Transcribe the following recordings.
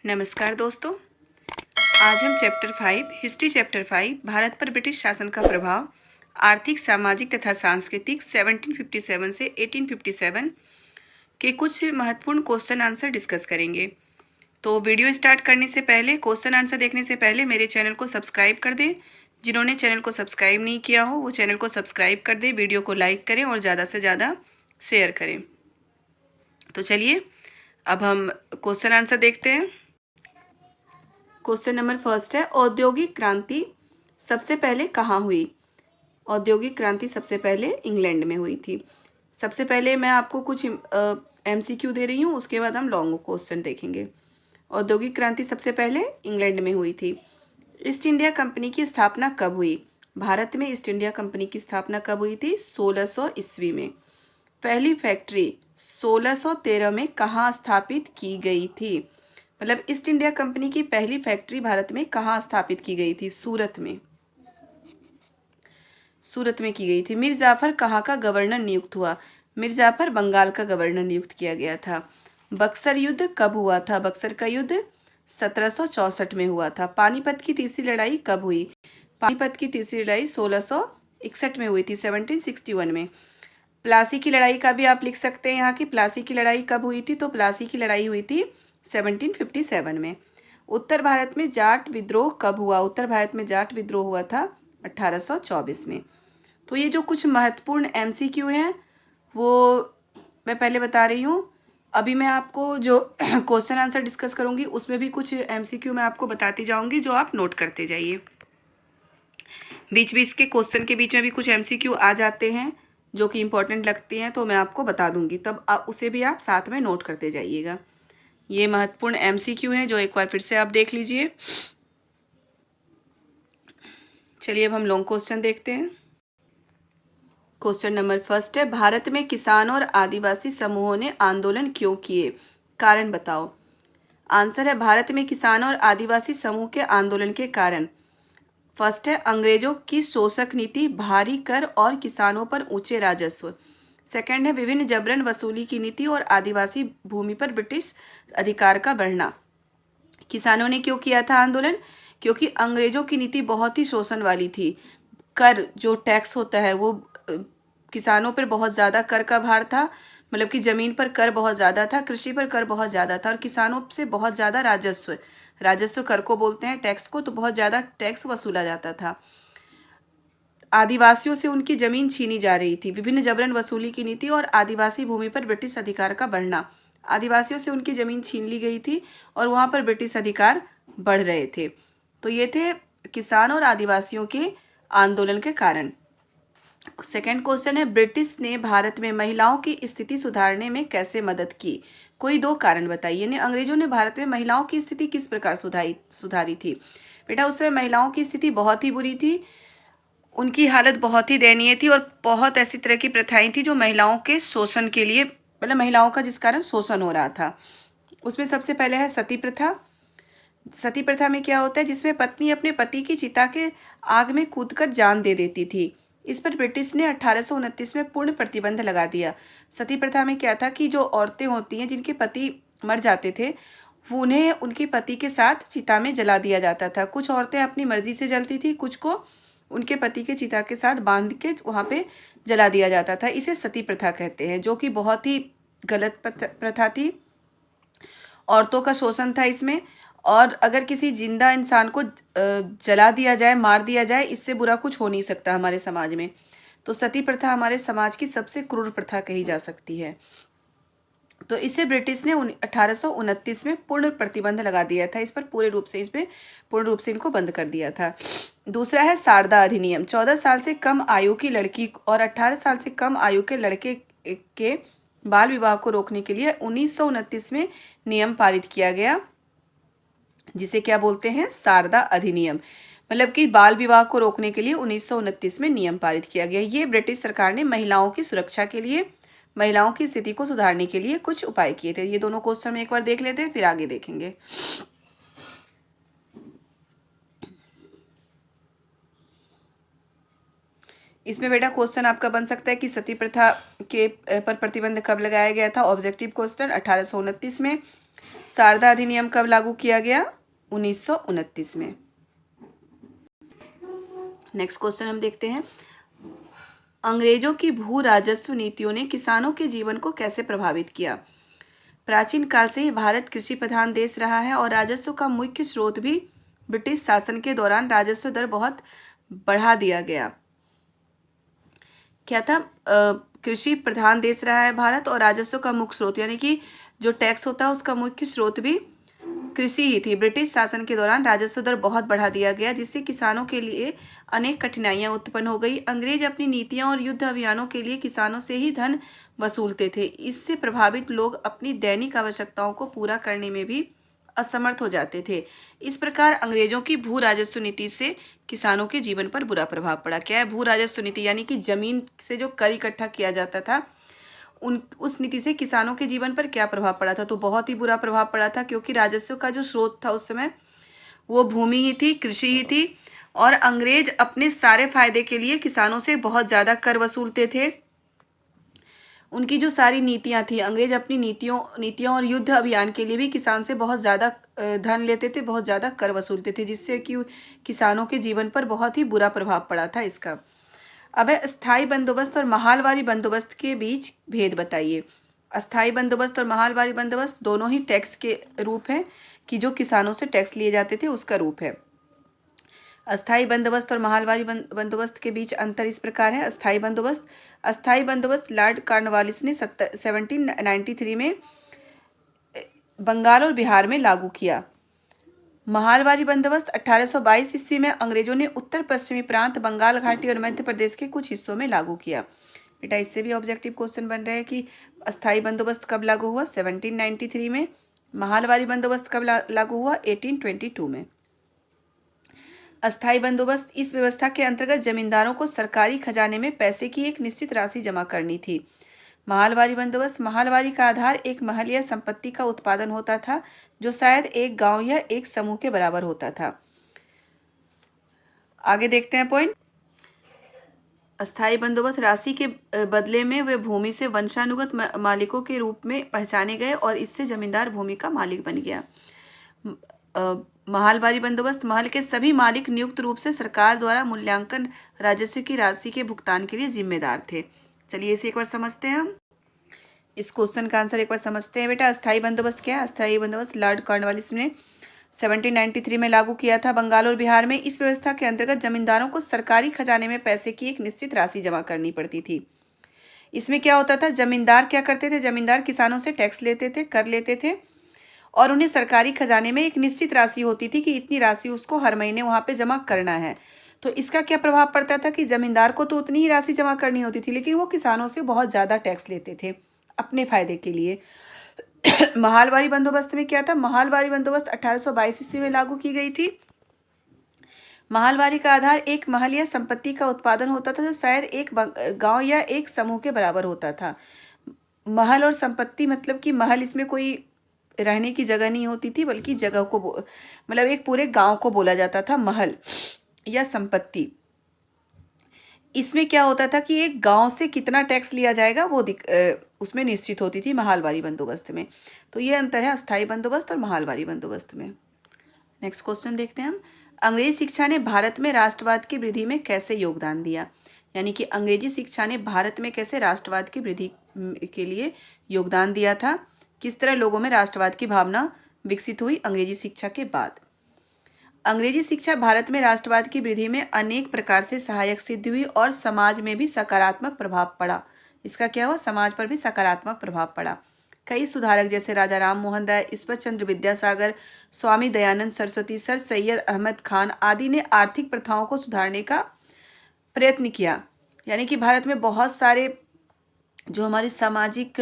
नमस्कार दोस्तों, आज हम चैप्टर 5 हिस्ट्री चैप्टर 5 भारत पर ब्रिटिश शासन का प्रभाव आर्थिक, सामाजिक तथा सांस्कृतिक 1757 से 1857 के कुछ महत्वपूर्ण क्वेश्चन आंसर डिस्कस करेंगे। तो वीडियो स्टार्ट करने से पहले, क्वेश्चन आंसर देखने से पहले मेरे चैनल को सब्सक्राइब कर दें। जिन्होंने चैनल को सब्सक्राइब नहीं किया हो वो चैनल को सब्सक्राइब कर दें, वीडियो को लाइक करें और ज़्यादा से ज़्यादा शेयर करें। तो चलिए अब हम क्वेश्चन आंसर देखते हैं। क्वेश्चन नंबर फर्स्ट है, औद्योगिक क्रांति सबसे पहले कहाँ हुई? औद्योगिक क्रांति सबसे पहले इंग्लैंड में हुई थी। सबसे पहले मैं आपको कुछ MCQ दे रही हूँ, उसके बाद हम लॉन्ग क्वेश्चन देखेंगे। औद्योगिक क्रांति सबसे पहले इंग्लैंड में हुई थी। ईस्ट इंडिया कंपनी की स्थापना कब हुई? भारत में ईस्ट इंडिया कंपनी की स्थापना कब हुई थी? 1600 ईस्वी में। पहली फैक्ट्री 1613 में कहाँ स्थापित की गई थी? मतलब ईस्ट इंडिया कंपनी की पहली फैक्ट्री भारत में कहाँ स्थापित की गई थी? सूरत में। सूरत में की गई थी। मीर जाफर कहाँ का गवर्नर नियुक्त हुआ? मीर जाफर बंगाल का गवर्नर नियुक्त किया गया था। बक्सर युद्ध कब हुआ था? बक्सर का युद्ध 1764 में हुआ था। पानीपत की तीसरी लड़ाई कब हुई? पानीपत की तीसरी लड़ाई 1661 में हुई थी, 1761 में। प्लासी की लड़ाई का भी आप लिख सकते हैं यहाँ की। प्लासी की लड़ाई कब हुई थी? तो प्लासी की लड़ाई हुई थी 1757 में। उत्तर भारत में जाट विद्रोह कब हुआ? उत्तर भारत में जाट विद्रोह हुआ था 1824 में। तो ये जो कुछ महत्वपूर्ण MCQ हैं वो मैं पहले बता रही हूँ। अभी मैं आपको जो क्वेश्चन आंसर डिस्कस करूँगी उसमें भी कुछ MCQ मैं आपको बताती जाऊँगी, जो आप नोट करते जाइए। बीच बीच के क्वेश्चन के बीच में भी कुछ MCQ आ जाते हैं जो कि इम्पोर्टेंट लगती हैं, तो मैं आपको बता दूंगी, तब उसे भी आप साथ में नोट करते जाइएगा। ये महत्वपूर्ण MCQ हैं जो एक बार फिर से आप देख लीजिए। चलिए अब हम लॉन्ग क्वेश्चन देखते हैं। क्वेश्चन नंबर फर्स्ट है, भारत में किसान और आदिवासी समूहों ने आंदोलन क्यों किए? कारण बताओ। आंसर है, भारत में किसान और आदिवासी समूह के आंदोलन के कारण। फर्स्ट है, अंग्रेजों की शोषक नीति, भारी कर और किसानों पर ऊंचे राजस्व। सेकंड है, विभिन्न जबरन वसूली की नीति और आदिवासी भूमि पर ब्रिटिश अधिकार का बढ़ना। किसानों ने क्यों किया था आंदोलन? क्योंकि अंग्रेजों की नीति बहुत ही शोषण वाली थी। कर, जो टैक्स होता है वो किसानों पर बहुत ज़्यादा कर का भार था। मतलब कि ज़मीन पर कर बहुत ज़्यादा था, कृषि पर कर बहुत ज़्यादा था और किसानों से बहुत ज़्यादा राजस्व कर को बोलते हैं, टैक्स को, तो बहुत ज़्यादा टैक्स वसूला जाता था। आदिवासियों से उनकी जमीन छीनी जा रही थी। विभिन्न जबरन वसूली की नीति और आदिवासी भूमि पर ब्रिटिश अधिकार का बढ़ना। आदिवासियों से उनकी जमीन छीन ली गई थी और वहां पर ब्रिटिश अधिकार बढ़ रहे थे। तो ये थे किसान और आदिवासियों के आंदोलन के कारण। सेकंड क्वेश्चन है, ब्रिटिश ने भारत में महिलाओं की स्थिति सुधारने में कैसे मदद की? कोई दो कारण बताइए। यानी अंग्रेजों ने भारत में महिलाओं की स्थिति किस प्रकार सुधारी थी? बेटा, उस समय महिलाओं की स्थिति बहुत ही बुरी थी, उनकी हालत बहुत ही दयनीय थी और बहुत ऐसी तरह की प्रथाएं थी जो महिलाओं के शोषण के लिए, मतलब महिलाओं का जिस कारण शोषण हो रहा था। उसमें सबसे पहले है सती प्रथा। सती प्रथा में क्या होता है? जिसमें पत्नी अपने पति की चिता के आग में कूदकर जान दे देती थी। इस पर ब्रिटिश ने 1829 में पूर्ण प्रतिबंध लगा दिया। सती प्रथा में क्या था कि जो औरतें होती हैं जिनके पति मर जाते थे, उन्हें उनके पति के साथ चिता में जला दिया जाता था। कुछ औरतें अपनी मर्जी से जलती थी, कुछ को उनके पति के चिता के साथ बांध के वहाँ पे जला दिया जाता था। इसे सती प्रथा कहते हैं, जो कि बहुत ही गलत प्रथा थी। औरतों का शोषण था इसमें, और अगर किसी जिंदा इंसान को जला दिया जाए, मार दिया जाए, इससे बुरा कुछ हो नहीं सकता हमारे समाज में। तो सती प्रथा हमारे समाज की सबसे क्रूर प्रथा कही जा सकती है। तो इसे ब्रिटिश ने 1829 में पूर्ण प्रतिबंध लगा दिया था। इस पर पूर्ण रूप से इनको बंद कर दिया था। दूसरा है शारदा अधिनियम। 14 साल से कम आयु की लड़की और 18 साल से कम आयु के लड़के के बाल विवाह को रोकने के लिए 1929 में नियम पारित किया गया, जिसे क्या बोलते हैं? शारदा अधिनियम। मतलब कि बाल विवाह को रोकने के लिए 1929 में नियम पारित किया गया। ये ब्रिटिश सरकार ने महिलाओं की सुरक्षा के लिए, महिलाओं की स्थिति को सुधारने के लिए कुछ उपाय किए थे। ये दोनों क्वेश्चन में एक बार देख लेते हैं, फिर आगे देखेंगे। इसमें बेटा क्वेश्चन आपका बन सकता है कि सती प्रथा के पर प्रतिबंध कब लगाया गया था? ऑब्जेक्टिव क्वेश्चन 1829 में। शारदा अधिनियम कब लागू किया गया? 1929 में। नेक्स्ट क्वेश्चन हम देखते हैं, अंग्रेजों की भू राजस्व नीतियों ने किसानों के जीवन को कैसे प्रभावित किया? प्राचीन काल से ही भारत कृषि प्रधान देश रहा है और राजस्व का मुख्य स्रोत भी ब्रिटिश शासन के दौरान राजस्व दर बहुत बढ़ा दिया गया। क्या था? कृषि प्रधान देश रहा है भारत और राजस्व का मुख्य स्रोत यानी कि जो टैक्स होता है उसका मुख्य स्रोत भी कृषि ही थी। ब्रिटिश शासन के दौरान राजस्व दर बहुत बढ़ा दिया गया जिससे किसानों के लिए अनेक कठिनाइयां उत्पन्न हो गई। अंग्रेज अपनी नीतियों और युद्ध अभियानों के लिए किसानों से ही धन वसूलते थे। इससे प्रभावित लोग अपनी दैनिक आवश्यकताओं को पूरा करने में भी असमर्थ हो जाते थे। इस प्रकार अंग्रेजों की भू राजस्व नीति से किसानों के जीवन पर बुरा प्रभाव पड़ा। क्या है भू राजस्व नीति? यानी कि जमीन से जो कर इकट्ठा किया जाता था उस नीति से किसानों के जीवन पर क्या प्रभाव पड़ा था? तो बहुत ही बुरा प्रभाव पड़ा था, क्योंकि राजस्व का जो स्रोत था उस समय वो भूमि ही थी, कृषि ही थी, और अंग्रेज अपने सारे फायदे के लिए किसानों से बहुत ज़्यादा कर वसूलते थे। उनकी जो सारी नीतियां थी, अंग्रेज अपनी नीतियों और युद्ध अभियान के लिए भी किसान से बहुत ज़्यादा धन लेते थे, बहुत ज़्यादा कर वसूलते थे, जिससे कि किसानों के जीवन पर बहुत ही बुरा प्रभाव पड़ा था इसका। अब है स्थायी बंदोबस्त और महालवारी बंदोबस्त के बीच भेद बताइए। अस्थायी बंदोबस्त और महालवारी बंदोबस्त दोनों ही टैक्स के रूप हैं कि जो किसानों से टैक्स लिए जाते थे उसका रूप है। अस्थायी बंदोबस्त और महालवारी बंदोबस्त के बीच अंतर इस प्रकार है। अस्थायी बंदोबस्त लॉर्ड कॉर्नवालिस ने 1793 में बंगाल और बिहार में लागू किया। महालवारी बंदोबस्त 1822 ईस्वी में अंग्रेजों ने उत्तर पश्चिमी प्रांत, बंगाल घाटी और मध्य प्रदेश के कुछ हिस्सों में लागू किया। बेटा इससे भी ऑब्जेक्टिव क्वेश्चन बन रहे हैं कि अस्थायी बंदोबस्त कब लागू हुआ? 1793 में। महालवारी बंदोबस्त कब लागू हुआ? 1822 में। अस्थायी बंदोबस्त इस व्यवस्था के अंतर्गत जमींदारों को सरकारी खजाने में पैसे की एक निश्चित राशि जमा करनी थी। महालवारी बंदोबस्त, महालवारी का आधार एक महल या संपत्ति का उत्पादन होता था जो शायद एक गांव या एक समूह के बराबर होता था। आगे देखते हैं पॉइंट। अस्थायी बंदोबस्त राशि के बदले में वे भूमि से वंशानुगत मालिकों के रूप में पहचाने गए और इससे जमींदार भूमि का मालिक बन गया। महालवारी बंदोबस्त, महल के सभी मालिक नियुक्त रूप से सरकार द्वारा मूल्यांकन राजस्व की राशि के भुगतान के लिए जिम्मेदार थे। चलिए इसे एक बार समझते हैं हम। इस क्वेश्चन का आंसर एक बार समझते हैं बेटा। अस्थायी बंदोबस्त क्या है? अस्थायी बंदोबस्त लॉर्ड कॉर्नवालिस ने 1793 में लागू किया था बंगाल और बिहार में। इस व्यवस्था के अंतर्गत जमींदारों को सरकारी खजाने में पैसे की एक निश्चित राशि जमा करनी पड़ती थी। इसमें क्या होता था? जमींदार क्या करते थे? जमींदार किसानों से टैक्स लेते थे, कर लेते थे, और उन्हें सरकारी खजाने में एक निश्चित राशि होती थी कि इतनी राशि उसको हर महीने वहां पे जमा करना है। तो इसका क्या प्रभाव पड़ता था कि जमींदार को तो उतनी ही राशि जमा करनी होती थी, लेकिन वो किसानों से बहुत ज़्यादा टैक्स लेते थे अपने फायदे के लिए। महालवारी बंदोबस्त में क्या था? महालवारी बंदोबस्त 1822 ईस्वी में लागू की गई थी। महालवारी का आधार एक महल या संपत्ति का उत्पादन होता था जो शायद एक गांव या एक समूह के बराबर होता था। महल और संपत्ति मतलब कि महल इसमें कोई रहने की जगह नहीं होती थी, बल्कि जगह को मतलब एक पूरे गांव को बोला जाता था महल या संपत्ति। इसमें क्या होता था कि एक गांव से कितना टैक्स लिया जाएगा वो उसमें निश्चित होती थी महालवारी बंदोबस्त में। तो ये अंतर है अस्थायी बंदोबस्त और महालवारी बंदोबस्त में। नेक्स्ट क्वेश्चन देखते हैं हम। अंग्रेजी शिक्षा ने भारत में राष्ट्रवाद की वृद्धि में कैसे योगदान दिया? यानी कि अंग्रेजी शिक्षा ने भारत में कैसे राष्ट्रवाद की वृद्धि के लिए योगदान दिया था? किस तरह लोगों में राष्ट्रवाद की भावना विकसित हुई अंग्रेजी शिक्षा के बाद? अंग्रेजी शिक्षा भारत में राष्ट्रवाद की वृद्धि में अनेक प्रकार से सहायक सिद्ध हुई और समाज में भी सकारात्मक प्रभाव पड़ा। इसका क्या हुआ? समाज पर भी सकारात्मक प्रभाव पड़ा। कई सुधारक जैसे राजा राम मोहन राय, ईश्वर चंद्र विद्यासागर, स्वामी दयानंद सरस्वती, सर सैयद अहमद खान आदि ने आर्थिक प्रथाओं को सुधारने का प्रयत्न किया। यानी कि भारत में बहुत सारे जो हमारी सामाजिक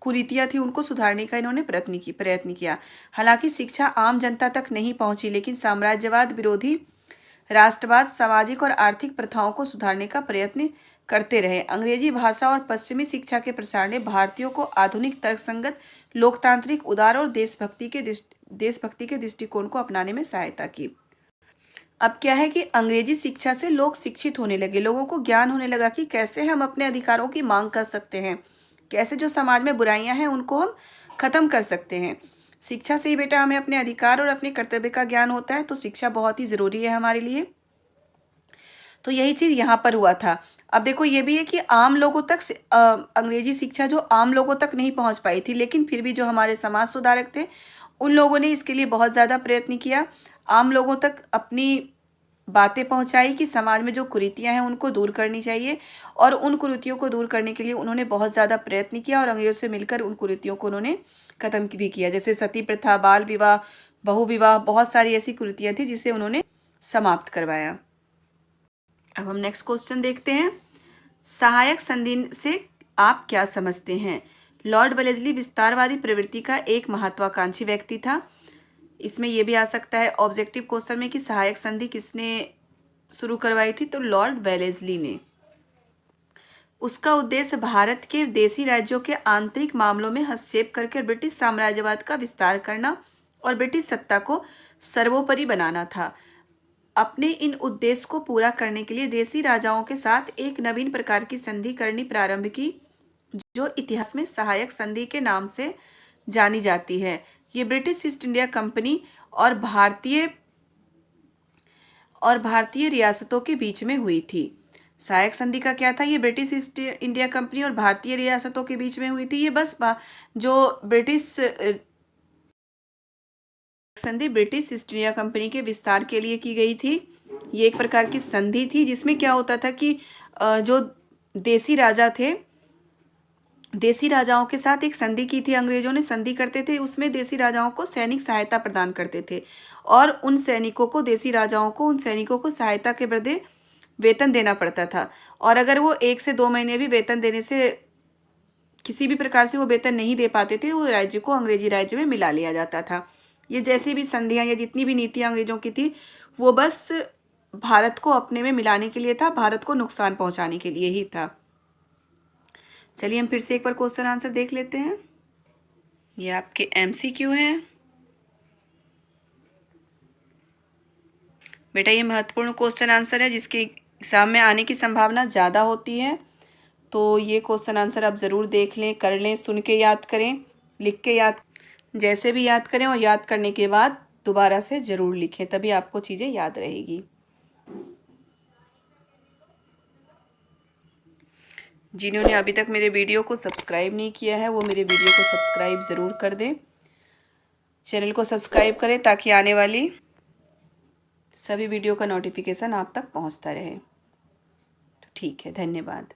कुरीतियाँ थी उनको सुधारने का इन्होंने प्रयत्न किया। हालांकि शिक्षा आम जनता तक नहीं पहुंची, लेकिन साम्राज्यवाद विरोधी राष्ट्रवाद सामाजिक और आर्थिक प्रथाओं को सुधारने का प्रयत्न करते रहे। अंग्रेजी भाषा और पश्चिमी शिक्षा के प्रसार ने भारतीयों को आधुनिक, तर्कसंगत, लोकतांत्रिक, उदार और देशभक्ति के दृष्टिकोण को अपनाने में सहायता की। अब क्या है कि अंग्रेजी शिक्षा से लोग शिक्षित होने लगे, लोगों को ज्ञान होने लगा कि कैसे हम अपने अधिकारों की मांग कर सकते हैं, कैसे जो समाज में बुराइयां हैं उनको हम ख़त्म कर सकते हैं। शिक्षा से ही बेटा हमें अपने अधिकार और अपने कर्तव्य का ज्ञान होता है, तो शिक्षा बहुत ही ज़रूरी है हमारे लिए। तो यही चीज़ यहाँ पर हुआ था। अब देखो ये भी है कि आम लोगों तक अंग्रेजी शिक्षा जो आम लोगों तक नहीं पहुँच पाई थी, लेकिन फिर भी जो हमारे समाज सुधारक थे उन लोगों ने इसके लिए बहुत ज़्यादा प्रयत्न किया, आम लोगों तक अपनी बातें पहुंचाई कि समाज में जो कुरीतियां हैं उनको दूर करनी चाहिए, और उन कुरीतियों को दूर करने के लिए उन्होंने बहुत ज़्यादा प्रयत्न किया और अंग्रेजों से मिलकर उन कुरीतियों को उन्होंने ख़त्म भी किया। जैसे सती प्रथा, बाल विवाह, बहु विवाह, बहुत सारी ऐसी कुरीतियां थी जिसे उन्होंने समाप्त करवाया। अब हम नेक्स्ट क्वेश्चन देखते हैं। सहायक संधि से आप क्या समझते हैं? लॉर्ड वेलेस्ली विस्तारवादी प्रवृत्ति का एक महत्वाकांक्षी व्यक्ति था। इसमें यह भी आ सकता है ऑब्जेक्टिव क्वेश्चन में कि सहायक संधि किसने शुरू करवाई थी, तो लॉर्ड वेलेस्ली ने। उसका उद्देश्य भारत के देशी राज्यों के आंतरिक मामलों में हस्तक्षेप करके ब्रिटिश साम्राज्यवाद का विस्तार करना और ब्रिटिश सत्ता को सर्वोपरि बनाना था। अपने इन उद्देश्य को पूरा करने के लिए देशी राजाओं के साथ एक नवीन प्रकार की संधि करनी प्रारंभ की, जो इतिहास में सहायक संधि के नाम से जानी जाती है। ये ब्रिटिश ईस्ट इंडिया कंपनी और भारतीय रियासतों के बीच में हुई थी। सहायक संधि का क्या था? ये ब्रिटिश ईस्ट इंडिया कंपनी और भारतीय रियासतों के बीच में हुई थी। ये बस जो ब्रिटिश संधि ब्रिटिश ईस्ट इंडिया कंपनी के विस्तार के लिए की गई थी। ये एक प्रकार की संधि थी जिसमें क्या होता था कि जो देसी राजा थे, देसी राजाओं के साथ एक संधि की थी अंग्रेजों ने। संधि करते थे, उसमें देसी राजाओं को सैनिक सहायता प्रदान करते थे और उन सैनिकों को, देसी राजाओं को, उन सैनिकों को सहायता के बदले वेतन देना पड़ता था। और अगर वो 1 से 2 महीने भी वेतन देने से किसी भी प्रकार से वो वेतन नहीं दे पाते थे, वो राज्य को अंग्रेजी राज्य में मिला लिया जाता था। ये जैसी भी संधियाँ या जितनी भी नीतियाँ अंग्रेजों की थी, वो बस भारत को अपने में मिलाने के लिए था, भारत को नुकसान पहुंचाने के लिए ही था। चलिए हम फिर से एक बार क्वेश्चन आंसर देख लेते हैं। ये आपके MCQ हैं बेटा। ये महत्वपूर्ण क्वेश्चन आंसर है जिसके एग्जाम में आने की संभावना ज़्यादा होती है, तो ये क्वेश्चन आंसर आप ज़रूर देख लें, कर लें, सुन के याद करें, लिख के याद, जैसे भी याद करें, और याद करने के बाद दोबारा से ज़रूर लिखें, तभी आपको चीज़ें याद रहेगी। जिन्होंने अभी तक मेरे वीडियो को सब्सक्राइब नहीं किया है वो मेरे वीडियो को सब्सक्राइब ज़रूर कर दें, चैनल को सब्सक्राइब करें ताकि आने वाली सभी वीडियो का नोटिफिकेशन आप तक पहुंचता रहे। तो ठीक है, धन्यवाद।